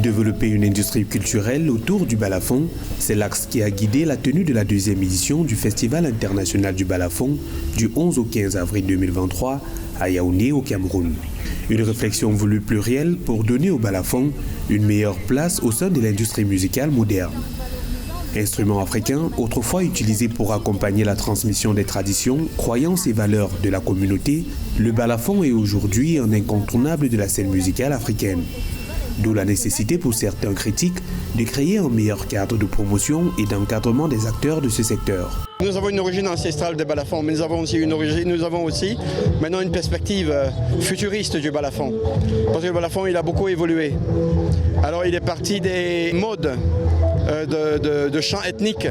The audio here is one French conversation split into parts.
Développer une industrie culturelle autour du balafon, c'est l'axe qui a guidé la tenue de la deuxième édition du Festival international du balafon du 11 au 15 avril 2023 à Yaoundé au Cameroun. Une réflexion voulue plurielle pour donner au balafon une meilleure place au sein de l'industrie musicale moderne. Instrument africain, autrefois utilisé pour accompagner la transmission des traditions, croyances et valeurs de la communauté, le balafon est aujourd'hui un incontournable de la scène musicale africaine. D'où la nécessité pour certains critiques de créer un meilleur cadre de promotion et d'encadrement des acteurs de ce secteur. Nous avons une origine ancestrale des balafons, mais nous avons aussi maintenant une perspective futuriste du balafon. Parce que le balafon, il a beaucoup évolué. Alors il est parti des modes de chants ethniques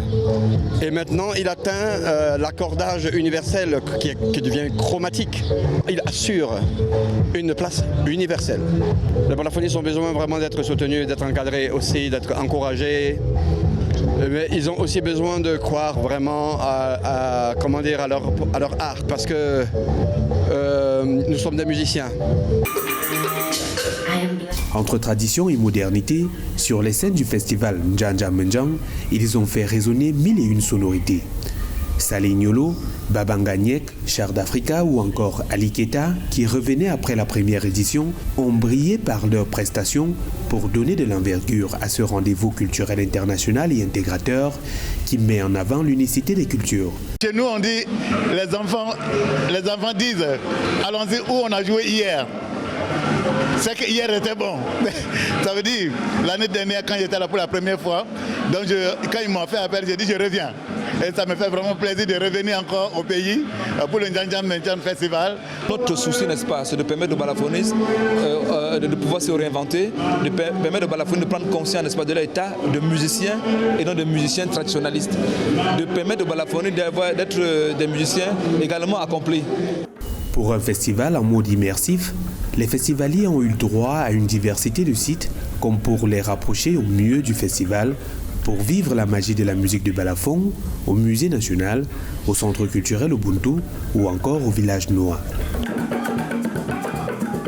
et maintenant il atteint l'accordage universel qui devient chromatique. Il assure une place universelle. Les balafonies ont besoin vraiment d'être soutenus, d'être encadrés aussi, d'être encouragés. Mais ils ont aussi besoin de croire vraiment à leur art parce que nous sommes des musiciens. Entre tradition et modernité, sur les scènes du festival Njanja Menjang, ils ont fait résonner 1001 sonorités. Salé Niolo, Babanga Nyek, Char d'Africa ou encore Ali Keta, qui revenaient après la première édition, ont brillé par leurs prestations pour donner de l'envergure à ce rendez-vous culturel international et intégrateur qui met en avant l'unicité des cultures. Chez nous, on dit, les enfants disent, allons-y où on a joué hier. C'est qu'hier était bon. Ça veut dire, l'année dernière, quand j'étais là pour la première fois, donc quand ils m'ont fait appel, j'ai dit je reviens. Et ça me fait vraiment plaisir de revenir encore au pays pour le Njanja Menjang Festival. Notre souci, n'est-ce pas, c'est de permettre aux balafonistes de pouvoir se réinventer, de permettre aux balafonistes de prendre conscience, n'est-ce pas, de l'état de musiciens et non de musiciens traditionnalistes. De permettre aux balafonistes d'être des musiciens également accomplis. Pour un festival en mode immersif, les festivaliers ont eu le droit à une diversité de sites, comme pour les rapprocher au mieux du festival, pour vivre la magie de la musique de balafon, au musée national, au centre culturel Ubuntu ou encore au village Noah.